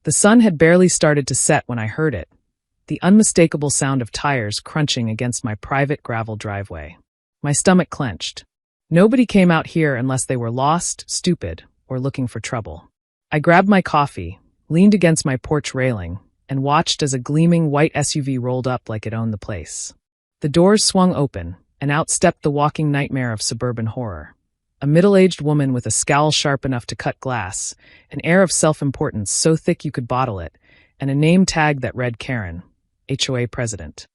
The sun had barely started to set when I heard it, the unmistakable sound of tires crunching against my private gravel driveway. My stomach clenched. Nobody came out here unless they were lost, stupid, or looking for trouble. I grabbed my coffee, leaned against my porch railing, and watched as a gleaming white SUV rolled up like it owned the place. The doors swung open, and out stepped the walking nightmare of suburban horror. A middle-aged woman with a scowl sharp enough to cut glass, an air of self-importance so thick you could bottle it, and a name tag that read Karen, HOA president.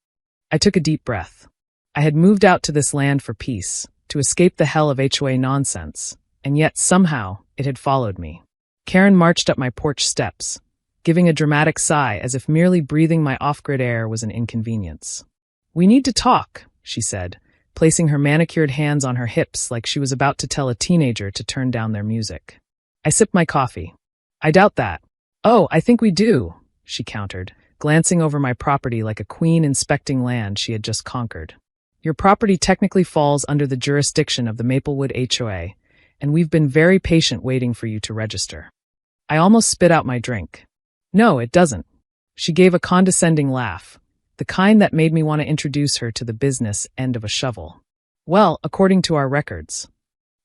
I took a deep breath. I had moved out to this land for peace, to escape the hell of HOA nonsense, and yet somehow it had followed me. Karen marched up my porch steps, giving a dramatic sigh as if merely breathing my off-grid air was an inconvenience. "We need to talk," she said, placing her manicured hands on her hips like she was about to tell a teenager to turn down their music. I sipped my coffee. "I doubt that." "Oh, I think we do," she countered, glancing over my property like a queen inspecting land she had just conquered. "Your property technically falls under the jurisdiction of the Maplewood HOA, and we've been very patient waiting for you to register." I almost spit out my drink. "No, it doesn't." She gave a condescending laugh, the kind that made me want to introduce her to the business end of a shovel. "Well, according to our records."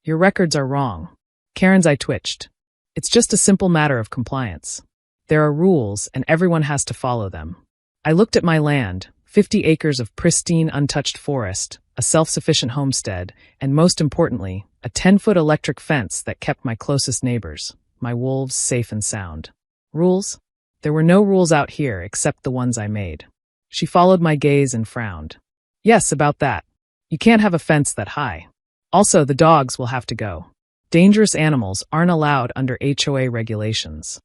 "Your records are wrong." Karen's eye twitched. "It's just a simple matter of compliance. There are rules, and everyone has to follow them." I looked at my land, 50 acres of pristine, untouched forest, a self-sufficient homestead, and most importantly, a 10-foot electric fence that kept my closest neighbors, my wolves, safe and sound. Rules? There were no rules out here except the ones I made. She followed my gaze and frowned. "Yes, about that. You can't have a fence that high. Also, the dogs will have to go. Dangerous animals aren't allowed under HOA regulations."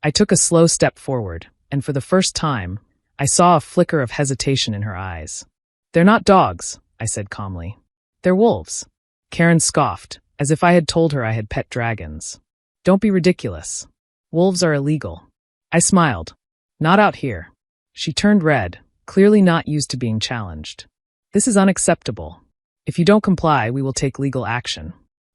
I took a slow step forward, and for the first time, I saw a flicker of hesitation in her eyes. "They're not dogs," I said calmly. "They're wolves." Karen scoffed, as if I had told her I had pet dragons. "Don't be ridiculous. Wolves are illegal." I smiled. "Not out here." She turned red, clearly not used to being challenged. "This is unacceptable. If you don't comply, we will take legal action."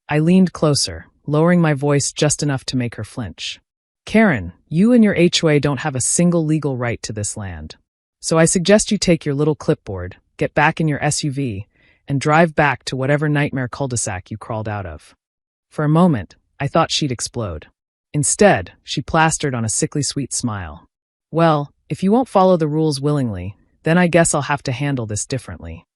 I leaned closer, lowering my voice just enough to make her flinch. "Karen, you and your HOA don't have a single legal right to this land. So I suggest you take your little clipboard, get back in your SUV, and drive back to whatever nightmare cul-de-sac you crawled out of." For a moment, I thought she'd explode. Instead, she plastered on a sickly sweet smile. "Well, if you won't follow the rules willingly, then I guess I'll have to handle this differently."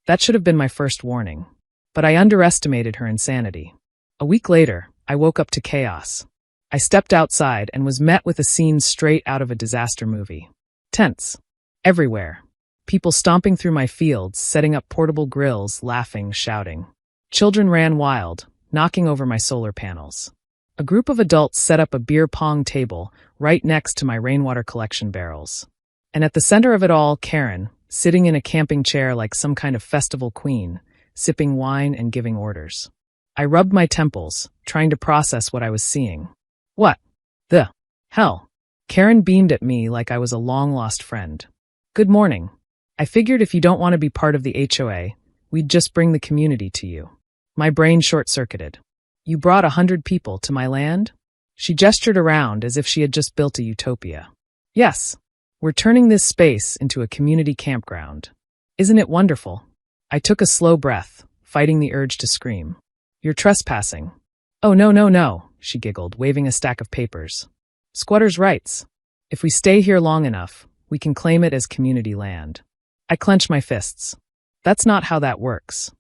That should have been my first warning. But I underestimated her insanity. A week later, I woke up to chaos. I stepped outside and was met with a scene straight out of a disaster movie. Tents. Everywhere. People stomping through my fields, setting up portable grills, laughing, shouting. Children ran wild, knocking over my solar panels. A group of adults set up a beer pong table right next to my rainwater collection barrels. And at the center of it all, Karen, sitting in a camping chair like some kind of festival queen, sipping wine and giving orders. I rubbed my temples, trying to process what I was seeing. "What the hell?" Karen beamed at me like I was a long-lost friend. "Good morning. I figured if you don't want to be part of the HOA, we'd just bring the community to you." My brain short-circuited. "You brought 100 people to my land?" She gestured around as if she had just built a utopia. "Yes. We're turning this space into a community campground. Isn't it wonderful?" I took a slow breath, fighting the urge to scream. "You're trespassing." "Oh, no, she giggled, waving a stack of papers. "Squatters' rights. If we stay here long enough, we can claim it as community land." I clenched my fists. "That's not how that works."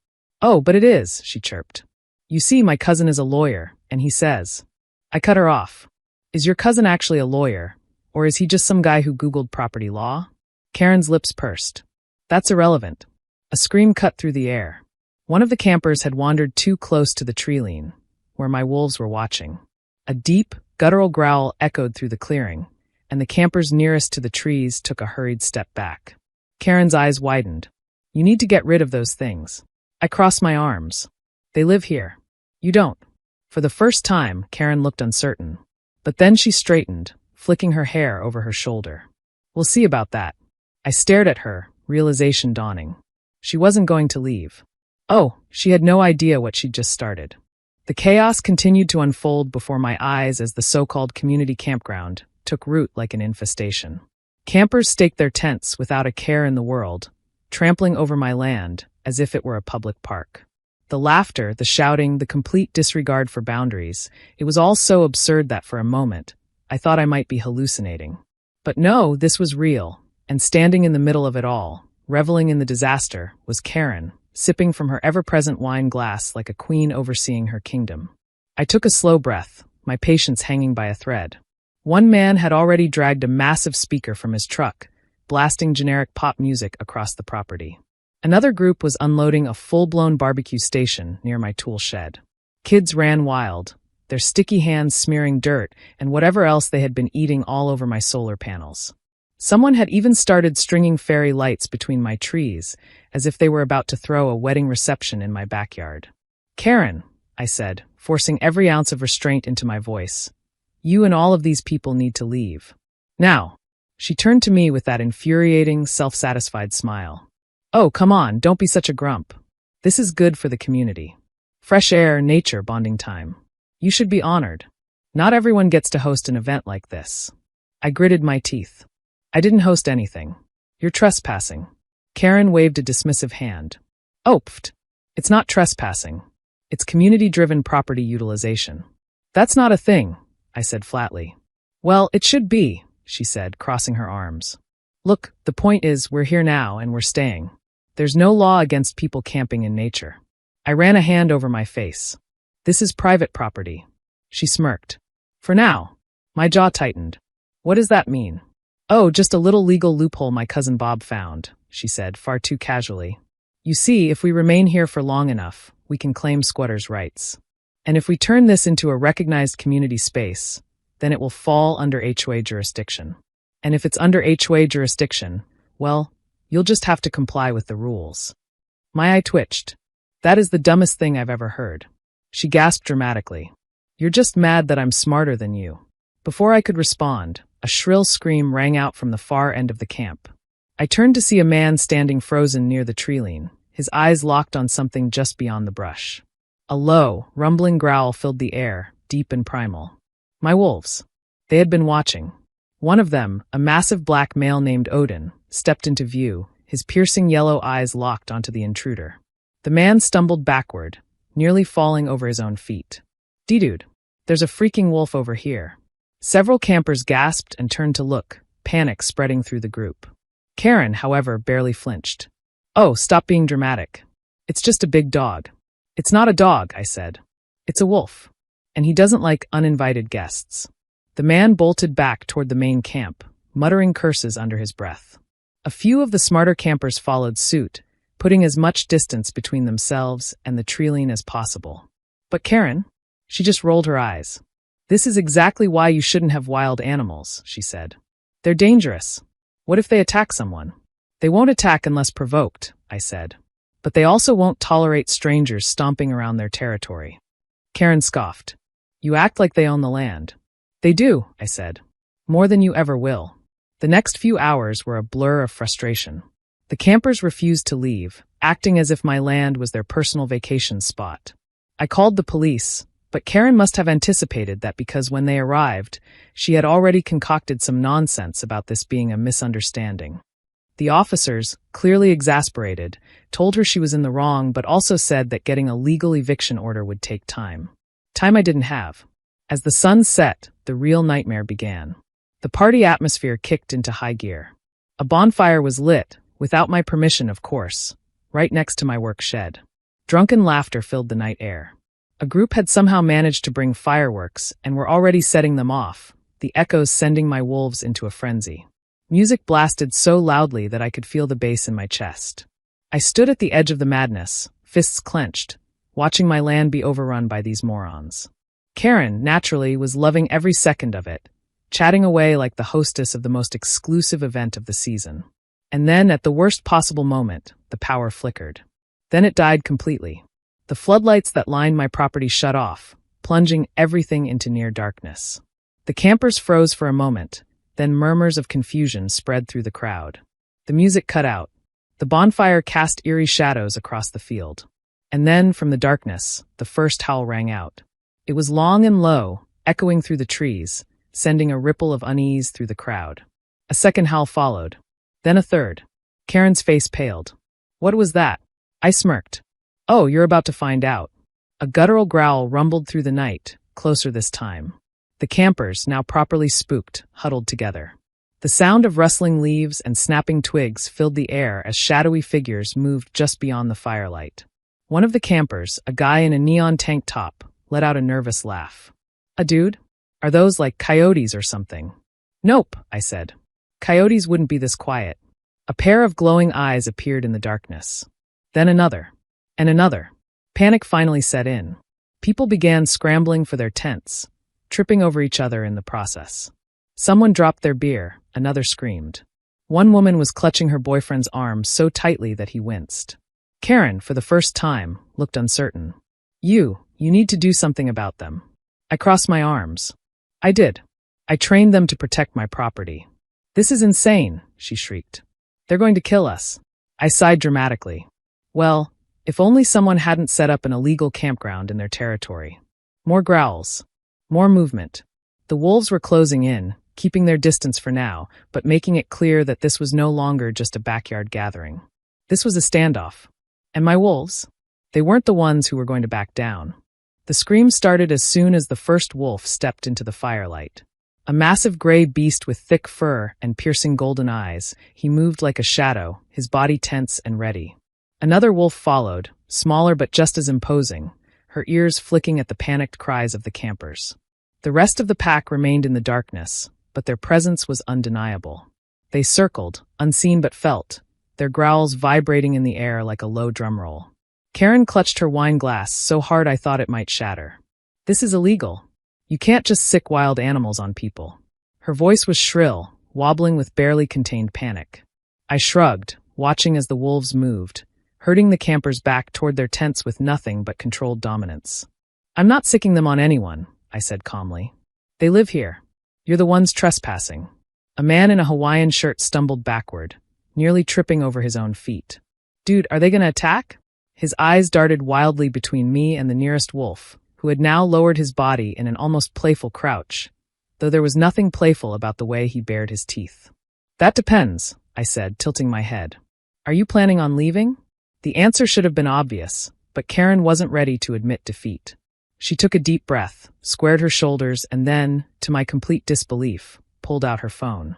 "Oh, but it is," she chirped. "You see, my cousin is a lawyer, and he says..." I cut her off. "Is your cousin actually a lawyer, or is he just some guy who Googled property law?" Karen's lips pursed. "That's irrelevant." A scream cut through the air. One of the campers had wandered too close to the tree line, where my wolves were watching. A deep, guttural growl echoed through the clearing, and the campers nearest to the trees took a hurried step back. Karen's eyes widened. "You need to get rid of those things." I crossed my arms. "They live here. You don't." For the first time, Karen looked uncertain. But then she straightened, flicking her hair over her shoulder. "We'll see about that." I stared at her, realization dawning. She wasn't going to leave. Oh, she had no idea what she'd just started. The chaos continued to unfold before my eyes as the so-called community campground took root like an infestation. Campers staked their tents without a care in the world, trampling over my land as if it were a public park. The laughter, the shouting, the complete disregard for boundaries, it was all so absurd that for a moment, I thought I might be hallucinating. But no, this was real, and standing in the middle of it all, reveling in the disaster, was Karen, sipping from her ever-present wine glass like a queen overseeing her kingdom. I took a slow breath, my patience hanging by a thread. One man had already dragged a massive speaker from his truck, blasting generic pop music across the property. Another group was unloading a full-blown barbecue station near my tool shed. Kids ran wild, their sticky hands smearing dirt and whatever else they had been eating all over my solar panels. Someone had even started stringing fairy lights between my trees, as if they were about to throw a wedding reception in my backyard. "Karen," I said, forcing every ounce of restraint into my voice, "you and all of these people need to leave. Now." She turned to me with that infuriating, self-satisfied smile. "Oh, come on, don't be such a grump. This is good for the community. Fresh air, nature, bonding time. You should be honored. Not everyone gets to host an event like this." I gritted my teeth. "I didn't host anything. You're trespassing." Karen waved a dismissive hand. "Oh, pfft. It's not trespassing. It's community-driven property utilization." "That's not a thing," I said flatly. "Well, it should be," she said, crossing her arms. "Look, the point is we're here now and we're staying. There's no law against people camping in nature." I ran a hand over my face. "This is private property." She smirked. "For now." My jaw tightened. "What does that mean?" "Oh, just a little legal loophole my cousin Bob found," she said, far too casually. "You see, if we remain here for long enough, we can claim squatters' rights. And if we turn this into a recognized community space, then it will fall under HOA jurisdiction. And if it's under HOA jurisdiction, well, you'll just have to comply with the rules." My eye twitched. "That is the dumbest thing I've ever heard." She gasped dramatically. "You're just mad that I'm smarter than you." Before I could respond, a shrill scream rang out from the far end of the camp. I turned to see a man standing frozen near the tree-line, his eyes locked on something just beyond the brush. A low, rumbling growl filled the air, deep and primal. My wolves. They had been watching. One of them, a massive black male named Odin, stepped into view, his piercing yellow eyes locked onto the intruder. The man stumbled backward, nearly falling over his own feet. "Dude, there's a freaking wolf over here." Several campers gasped and turned to look, panic spreading through the group. Karen, however, barely flinched. "Oh, stop being dramatic. It's just a big dog." "It's not a dog," I said. "It's a wolf. And he doesn't like uninvited guests." The man bolted back toward the main camp, muttering curses under his breath. A few of the smarter campers followed suit, putting as much distance between themselves and the tree-line as possible. "But Karen," she just rolled her eyes. "This is exactly why you shouldn't have wild animals," she said. "They're dangerous. What if they attack someone?" "They won't attack unless provoked," I said. "But they also won't tolerate strangers stomping around their territory." Karen scoffed. "You act like they own the land." "They do," I said. "More than you ever will." The next few hours were a blur of frustration. The campers refused to leave, acting as if my land was their personal vacation spot. I called the police, but Karen must have anticipated that because when they arrived, she had already concocted some nonsense about this being a misunderstanding. The officers, clearly exasperated, told her she was in the wrong but also said that getting a legal eviction order would take time. Time I didn't have. As the sun set, the real nightmare began. The party atmosphere kicked into high gear. A bonfire was lit, without my permission of course, right next to my work shed. Drunken laughter filled the night air. A group had somehow managed to bring fireworks and were already setting them off, the echoes sending my wolves into a frenzy. Music blasted so loudly that I could feel the bass in my chest. I stood at the edge of the madness, fists clenched, watching my land be overrun by these morons. Karen, naturally, was loving every second of it, chatting away like the hostess of the most exclusive event of the season. And then, at the worst possible moment, the power flickered. Then it died completely. The floodlights that lined my property shut off, plunging everything into near darkness. The campers froze for a moment, then murmurs of confusion spread through the crowd. The music cut out. The bonfire cast eerie shadows across the field. And then, from the darkness, the first howl rang out. It was long and low, echoing through the trees, sending a ripple of unease through the crowd. A second howl followed. Then a third. Karen's face paled. What was that? I smirked. Oh, you're about to find out. A guttural growl rumbled through the night, closer this time. The campers, now properly spooked, huddled together. The sound of rustling leaves and snapping twigs filled the air as shadowy figures moved just beyond the firelight. One of the campers, a guy in a neon tank top, let out a nervous laugh. A dude? Are those like coyotes or something? Nope, I said. Coyotes wouldn't be this quiet. A pair of glowing eyes appeared in the darkness. Then another. And another. Panic finally set in. People began scrambling for their tents, tripping over each other in the process. Someone dropped their beer, another screamed. One woman was clutching her boyfriend's arm so tightly that he winced. Karen, for the first time, looked uncertain. You need to do something about them. I crossed my arms. I did. I trained them to protect my property. This is insane, she shrieked. They're going to kill us. I sighed dramatically. Well, if only someone hadn't set up an illegal campground in their territory. More growls. More movement. The wolves were closing in, keeping their distance for now, but making it clear that this was no longer just a backyard gathering. This was a standoff. And my wolves? They weren't the ones who were going to back down. The scream started as soon as the first wolf stepped into the firelight. A massive gray beast with thick fur and piercing golden eyes, he moved like a shadow, his body tense and ready. Another wolf followed, smaller but just as imposing, her ears flicking at the panicked cries of the campers. The rest of the pack remained in the darkness, but their presence was undeniable. They circled, unseen but felt, their growls vibrating in the air like a low drum roll. Karen clutched her wine glass so hard I thought it might shatter. This is illegal. You can't just sick wild animals on people. Her voice was shrill, wobbling with barely contained panic. I shrugged, watching as the wolves moved, herding the campers back toward their tents with nothing but controlled dominance. I'm not sicking them on anyone, I said calmly. They live here. You're the ones trespassing. A man in a Hawaiian shirt stumbled backward, nearly tripping over his own feet. Dude, are they gonna attack? His eyes darted wildly between me and the nearest wolf, who had now lowered his body in an almost playful crouch, though there was nothing playful about the way he bared his teeth. That depends, I said, tilting my head. Are you planning on leaving? The answer should have been obvious, but Karen wasn't ready to admit defeat. She took a deep breath, squared her shoulders, and then, to my complete disbelief, pulled out her phone.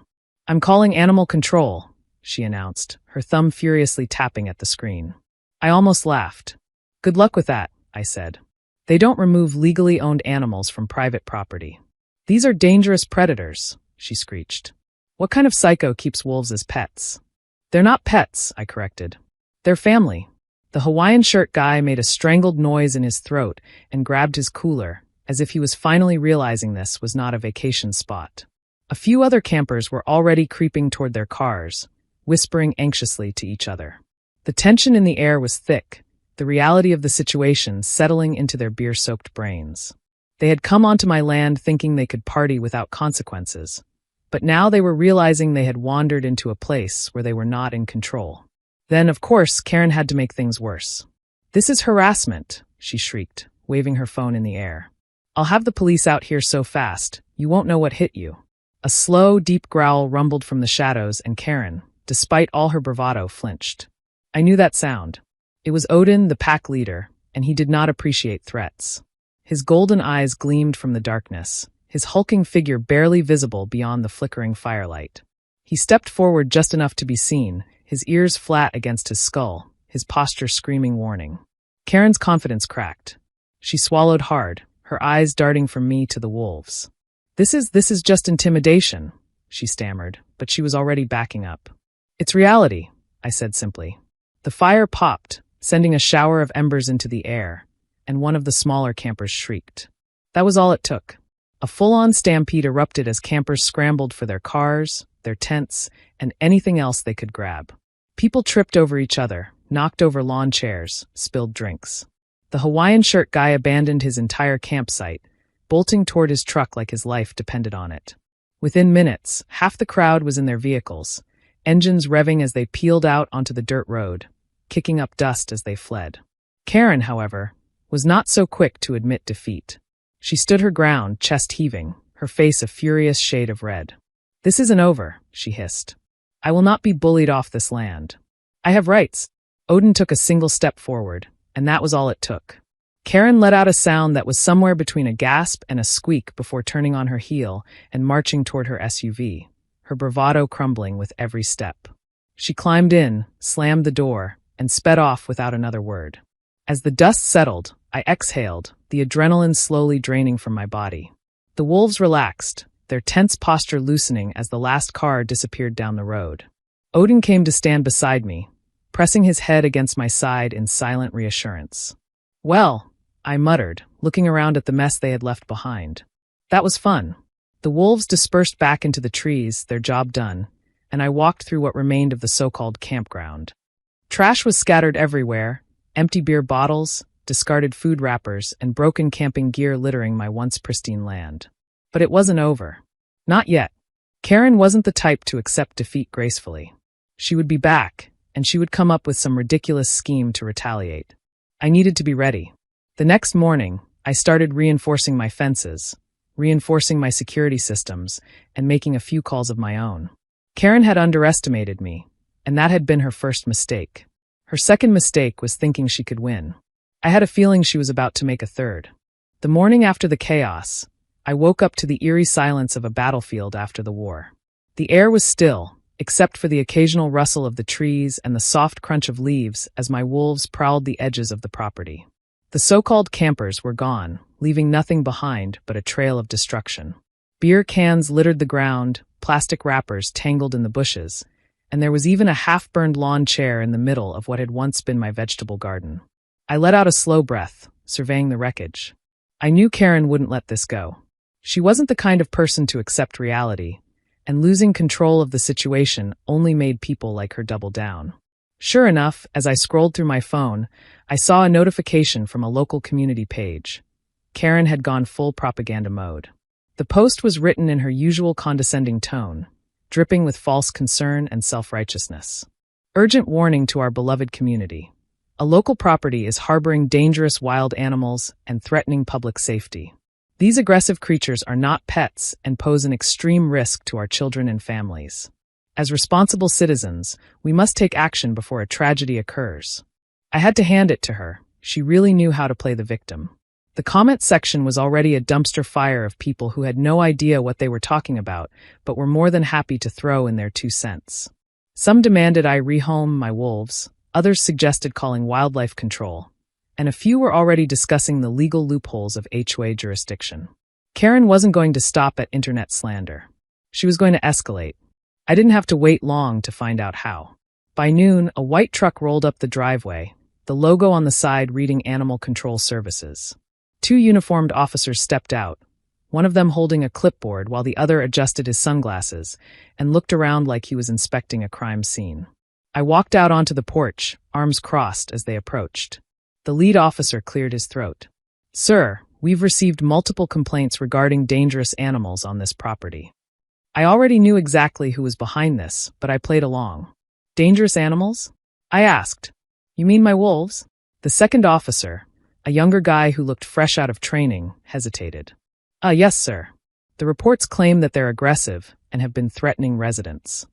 I'm calling animal control, she announced, her thumb furiously tapping at the screen. I almost laughed. Good luck with that, I said. They don't remove legally owned animals from private property. These are dangerous predators, she screeched. What kind of psycho keeps wolves as pets? They're not pets, I corrected. They're family. The Hawaiian shirt guy made a strangled noise in his throat and grabbed his cooler, as if he was finally realizing this was not a vacation spot. A few other campers were already creeping toward their cars, whispering anxiously to each other. The tension in the air was thick, the reality of the situation settling into their beer-soaked brains. They had come onto my land thinking they could party without consequences, but now they were realizing they had wandered into a place where they were not in control. Then, of course, Karen had to make things worse. This is harassment, she shrieked, waving her phone in the air. I'll have the police out here so fast, you won't know what hit you. A slow, deep growl rumbled from the shadows, and Karen, despite all her bravado, flinched. I knew that sound. It was Odin, the pack leader, and he did not appreciate threats. His golden eyes gleamed from the darkness, his hulking figure barely visible beyond the flickering firelight. He stepped forward just enough to be seen, his ears flat against his skull, his posture screaming warning. Karen's confidence cracked. She swallowed hard, her eyes darting from me to the wolves. This is just intimidation, she stammered, but she was already backing up. It's reality, I said simply. The fire popped, sending a shower of embers into the air, and one of the smaller campers shrieked. That was all it took. A full-on stampede erupted as campers scrambled for their cars, their tents, and anything else they could grab. People tripped over each other, knocked over lawn chairs, spilled drinks. The Hawaiian shirt guy abandoned his entire campsite, bolting toward his truck like his life depended on it. Within minutes, half the crowd was in their vehicles, engines revving as they peeled out onto the dirt road, kicking up dust as they fled. Karen, however, was not so quick to admit defeat. She stood her ground, chest heaving, her face a furious shade of red. "This isn't over," she hissed. "I will not be bullied off this land. I have rights." Odin took a single step forward, and that was all it took. Karen let out a sound that was somewhere between a gasp and a squeak before turning on her heel and marching toward her SUV, her bravado crumbling with every step. She climbed in, slammed the door, and sped off without another word. As the dust settled, I exhaled, the adrenaline slowly draining from my body. The wolves relaxed, their tense posture loosening as the last car disappeared down the road. Odin came to stand beside me, pressing his head against my side in silent reassurance. "Well," I muttered, looking around at the mess they had left behind. "That was fun." The wolves dispersed back into the trees, their job done, and I walked through what remained of the so-called campground. Trash was scattered everywhere, empty beer bottles, discarded food wrappers, and broken camping gear littering my once pristine land. But it wasn't over. Not yet. Karen wasn't the type to accept defeat gracefully. She would be back, and she would come up with some ridiculous scheme to retaliate. I needed to be ready. The next morning, I started reinforcing my fences, reinforcing my security systems, and making a few calls of my own. Karen had underestimated me, and that had been her first mistake. Her second mistake was thinking she could win. I had a feeling she was about to make a third. The morning after the chaos, I woke up to the eerie silence of a battlefield after the war. The air was still, except for the occasional rustle of the trees and the soft crunch of leaves as my wolves prowled the edges of the property. The so-called campers were gone, leaving nothing behind but a trail of destruction. Beer cans littered the ground, plastic wrappers tangled in the bushes, and there was even a half-burned lawn chair in the middle of what had once been my vegetable garden. I let out a slow breath, surveying the wreckage. I knew Karen wouldn't let this go. She wasn't the kind of person to accept reality, and losing control of the situation only made people like her double down. Sure enough, as I scrolled through my phone, I saw a notification from a local community page. Karen had gone full propaganda mode. The post was written in her usual condescending tone, dripping with false concern and self-righteousness. Urgent warning to our beloved community. A local property is harboring dangerous wild animals and threatening public safety. These aggressive creatures are not pets and pose an extreme risk to our children and families. As responsible citizens, we must take action before a tragedy occurs. I had to hand it to her. She really knew how to play the victim. The comment section was already a dumpster fire of people who had no idea what they were talking about, but were more than happy to throw in their 2 cents. Some demanded I rehome my wolves, others suggested calling wildlife control, and a few were already discussing the legal loopholes of HOA jurisdiction. Karen wasn't going to stop at internet slander. She was going to escalate. I didn't have to wait long to find out how. By noon, a white truck rolled up the driveway, the logo on the side reading Animal Control Services. 2 uniformed officers stepped out, one of them holding a clipboard while the other adjusted his sunglasses and looked around like he was inspecting a crime scene. I walked out onto the porch, arms crossed as they approached. The lead officer cleared his throat. "Sir, we've received multiple complaints regarding dangerous animals on this property." I already knew exactly who was behind this, but I played along. "Dangerous animals?" I asked. "You mean my wolves?" The second officer, a younger guy who looked fresh out of training, hesitated. Yes, sir. The reports claim that they're aggressive and have been threatening residents."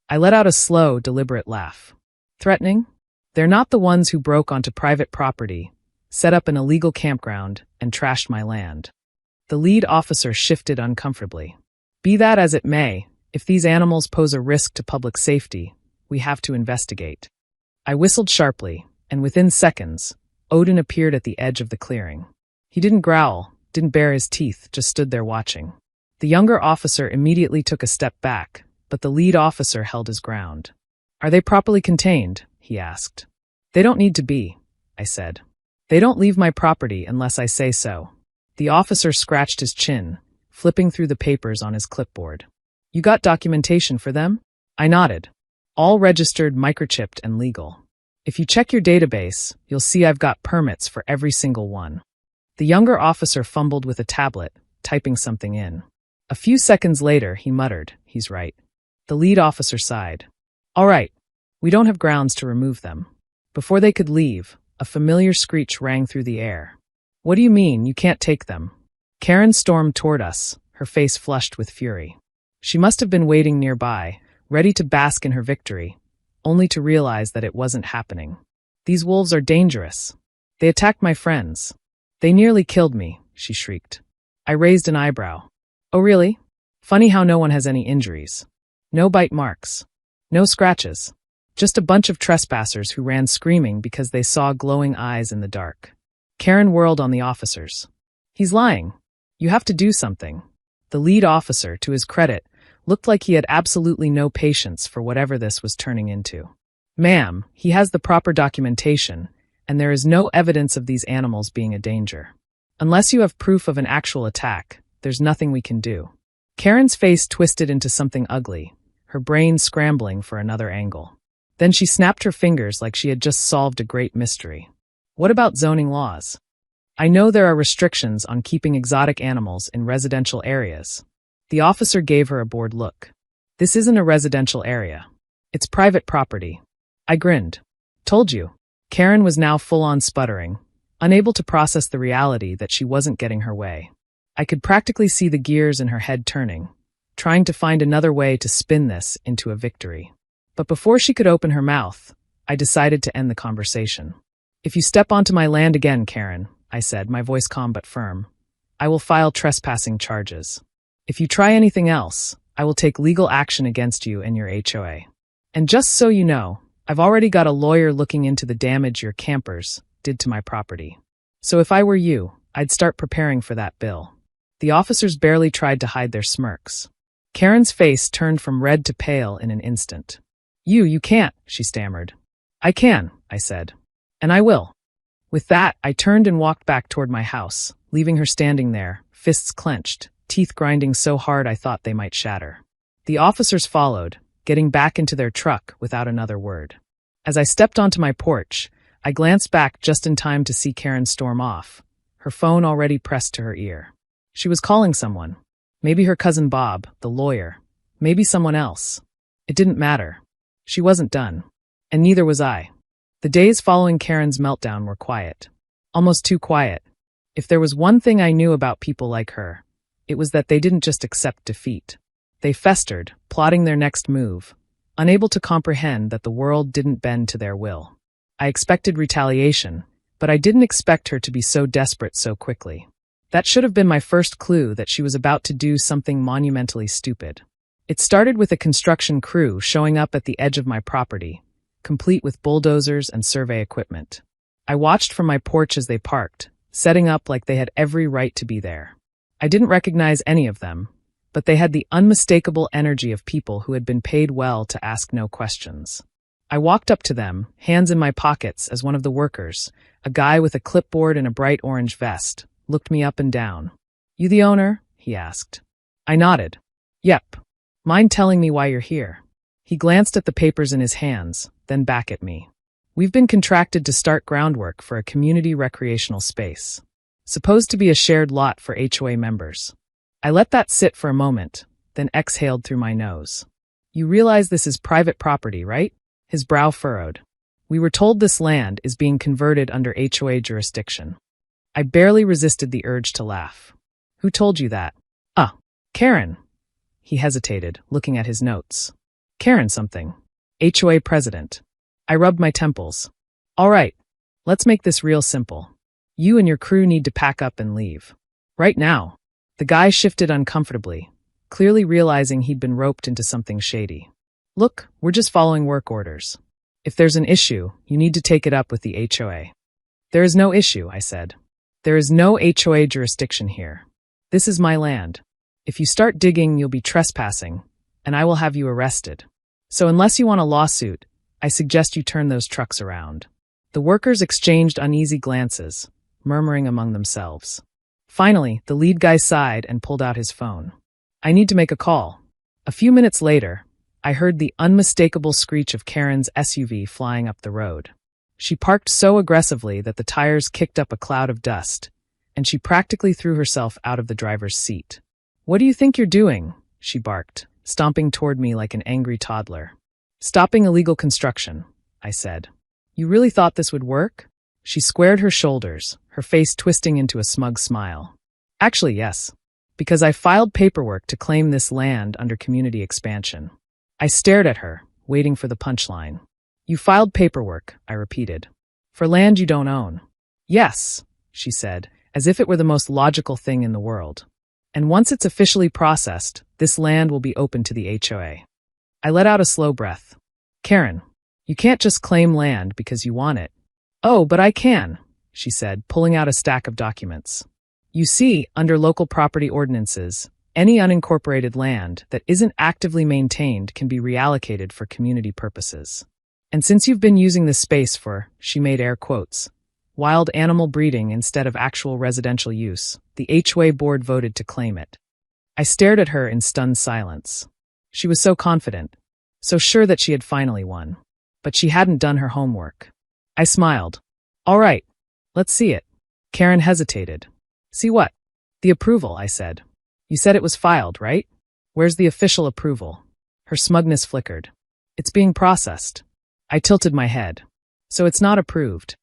I let out a slow, deliberate laugh. "Threatening? They're not the ones who broke onto private property, set up an illegal campground, and trashed my land." The lead officer shifted uncomfortably. "Be that as it may, if these animals pose a risk to public safety, we have to investigate." I whistled sharply, and within seconds, Odin appeared at the edge of the clearing. He didn't growl, didn't bare his teeth, just stood there watching. The younger officer immediately took a step back, but the lead officer held his ground. "Are they properly contained?" he asked. "They don't need to be," I said. "They don't leave my property unless I say so." The officer scratched his chin, flipping through the papers on his clipboard. "You got documentation for them?" I nodded. "All registered, microchipped, and legal. If you check your database, you'll see I've got permits for every single one." The younger officer fumbled with a tablet, typing something in. A few seconds later, he muttered, "He's right." The lead officer sighed. "All right, we don't have grounds to remove them." Before they could leave, a familiar screech rang through the air. "What do you mean, you can't take them?" Karen stormed toward us, her face flushed with fury. She must have been waiting nearby, ready to bask in her victory, only to realize that it wasn't happening. These wolves are dangerous. They attacked my friends. They nearly killed me, she shrieked. I raised an eyebrow. Oh really? Funny how no one has any injuries. No bite marks. No scratches. Just a bunch of trespassers who ran screaming because they saw glowing eyes in the dark. Karen whirled on the officers. He's lying. You have to do something. The lead officer, to his credit, looked like he had absolutely no patience for whatever this was turning into. Ma'am, he has the proper documentation, and there is no evidence of these animals being a danger. Unless you have proof of an actual attack, there's nothing we can do. Karen's face twisted into something ugly, her brain scrambling for another angle. Then she snapped her fingers like she had just solved a great mystery. What about zoning laws? I know there are restrictions on keeping exotic animals in residential areas. The officer gave her a bored look. This isn't a residential area. It's private property. I grinned. Told you. Karen was now full-on sputtering, unable to process the reality that she wasn't getting her way. I could practically see the gears in her head turning, trying to find another way to spin this into a victory. But before she could open her mouth, I decided to end the conversation. If you step onto my land again, Karen, I said, my voice calm but firm, I will file trespassing charges. If you try anything else, I will take legal action against you and your HOA. And just so you know, I've already got a lawyer looking into the damage your campers did to my property. So if I were you, I'd start preparing for that bill. The officers barely tried to hide their smirks. Karen's face turned from red to pale in an instant. You can't, she stammered. I can, I said. And I will. With that, I turned and walked back toward my house, leaving her standing there, fists clenched, teeth grinding so hard I thought they might shatter. The officers followed, getting back into their truck without another word. As I stepped onto my porch, I glanced back just in time to see Karen storm off, her phone already pressed to her ear. She was calling someone. Maybe her cousin Bob, the lawyer. Maybe someone else. It didn't matter. She wasn't done. And neither was I. The days following Karen's meltdown were quiet. Almost too quiet. If there was one thing I knew about people like her, it was that they didn't just accept defeat. They festered, plotting their next move, unable to comprehend that the world didn't bend to their will. I expected retaliation, but I didn't expect her to be so desperate so quickly. That should have been my first clue that she was about to do something monumentally stupid. It started with a construction crew showing up at the edge of my property, complete with bulldozers and survey equipment. I watched from my porch as they parked, setting up like they had every right to be there. I didn't recognize any of them, but they had the unmistakable energy of people who had been paid well to ask no questions. I walked up to them, hands in my pockets, as one of the workers, a guy with a clipboard and a bright orange vest, looked me up and down. You the owner? He asked. I nodded. Yep. Mind telling me why you're here? He glanced at the papers in his hands, then back at me. We've been contracted to start groundwork for a community recreational space, supposed to be a shared lot for HOA members. I let that sit for a moment, then exhaled through my nose. You realize this is private property, right? His brow furrowed. We were told this land is being converted under HOA jurisdiction. I barely resisted the urge to laugh. Who told you that? Karen. He hesitated, looking at his notes. Karen something. HOA president. I rubbed my temples. All right, let's make this real simple. You and your crew need to pack up and leave. Right now. The guy shifted uncomfortably, clearly realizing he'd been roped into something shady. Look, we're just following work orders. If there's an issue, you need to take it up with the HOA. There is no issue, I said. There is no HOA jurisdiction here. This is my land. If you start digging, you'll be trespassing, and I will have you arrested. So unless you want a lawsuit, I suggest you turn those trucks around. The workers exchanged uneasy glances, murmuring among themselves. Finally, the lead guy sighed and pulled out his phone. I need to make a call. A few minutes later, I heard the unmistakable screech of Karen's SUV flying up the road. She parked so aggressively that the tires kicked up a cloud of dust, and she practically threw herself out of the driver's seat. What do you think you're doing? She barked, stomping toward me like an angry toddler. Stopping illegal construction, I said. You really thought this would work? She squared her shoulders, her face twisting into a smug smile. Actually, yes. Because I filed paperwork to claim this land under community expansion. I stared at her, waiting for the punchline. You filed paperwork, I repeated. For land you don't own. Yes, she said, as if it were the most logical thing in the world. And once it's officially processed, this land will be open to the HOA. I let out a slow breath. Karen, you can't just claim land because you want it. Oh, but I can, she said, pulling out a stack of documents. You see, under local property ordinances, any unincorporated land that isn't actively maintained can be reallocated for community purposes. And since you've been using this space for, she made air quotes, wild animal breeding instead of actual residential use, the HOA board voted to claim it. I stared at her in stunned silence. She was so confident, so sure that she had finally won. But she hadn't done her homework. I smiled. All right, let's see it. Karen hesitated. See what? The approval, I said. You said it was filed, right? Where's the official approval? Her smugness flickered. It's being processed. I tilted my head. So it's not approved.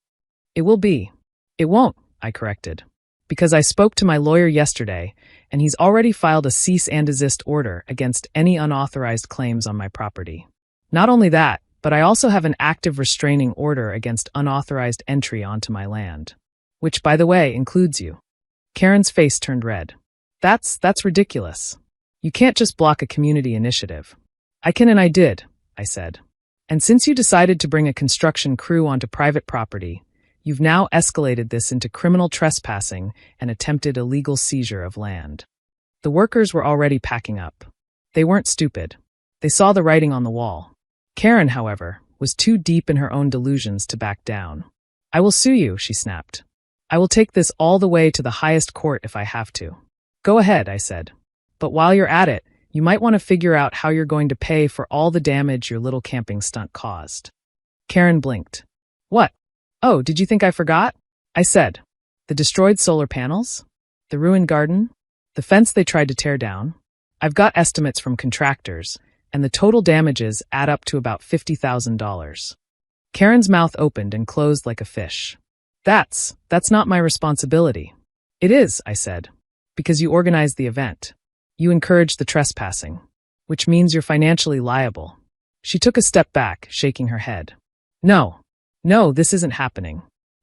It will be. It won't, I corrected. Because I spoke to my lawyer yesterday, and he's already filed a cease and desist order against any unauthorized claims on my property. Not only that, but I also have an active restraining order against unauthorized entry onto my land. Which, by the way, includes you. Karen's face turned red. That's ridiculous. You can't just block a community initiative. I can and I did, I said. And since you decided to bring a construction crew onto private property, you've now escalated this into criminal trespassing and attempted illegal seizure of land. The workers were already packing up. They weren't stupid. They saw the writing on the wall. Karen, however, was too deep in her own delusions to back down. I will sue you, she snapped. I will take this all the way to the highest court if I have to. Go ahead, I said. But while you're at it, you might want to figure out how you're going to pay for all the damage your little camping stunt caused. Karen blinked. What? Oh, did you think I forgot? I said. The destroyed solar panels? The ruined garden? The fence they tried to tear down? I've got estimates from contractors, and the total damages add up to about $50,000. Karen's mouth opened and closed like a fish. That's not my responsibility. It is, I said, because you organized the event. You encouraged the trespassing, which means you're financially liable. She took a step back, shaking her head. No, this isn't happening.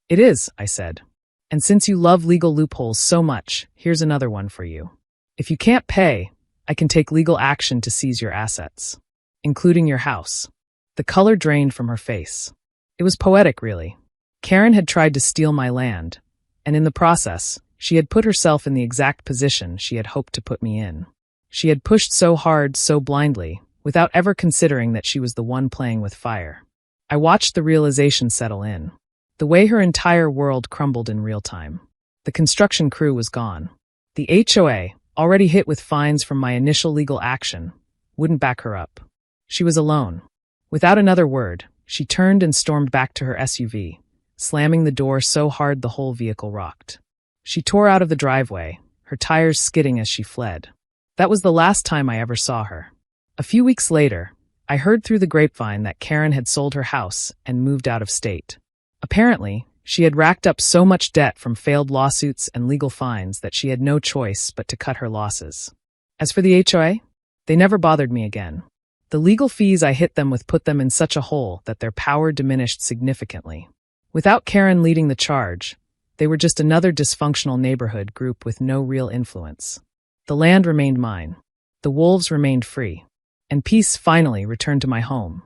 It is, I said. And since you love legal loopholes so much, here's another one for you. If you can't pay, I can take legal action to seize your assets, including your house. The color drained from her face. It was poetic, really. Karen had tried to steal my land, and in the process, she had put herself in the exact position she had hoped to put me in. She had pushed so hard, so blindly, without ever considering that she was the one playing with fire. I watched the realization settle in. The way her entire world crumbled in real time. The construction crew was gone. The HOA, already hit with fines from my initial legal action, wouldn't back her up. She was alone. Without another word, she turned and stormed back to her SUV, slamming the door so hard the whole vehicle rocked. She tore out of the driveway, her tires skidding as she fled. That was the last time I ever saw her. A few weeks later, I heard through the grapevine that Karen had sold her house and moved out of state. Apparently, she had racked up so much debt from failed lawsuits and legal fines that she had no choice but to cut her losses. As for the HOA, they never bothered me again. The legal fees I hit them with put them in such a hole that their power diminished significantly. Without Karen leading the charge, they were just another dysfunctional neighborhood group with no real influence. The land remained mine. The wolves remained free. And peace finally returned to my home.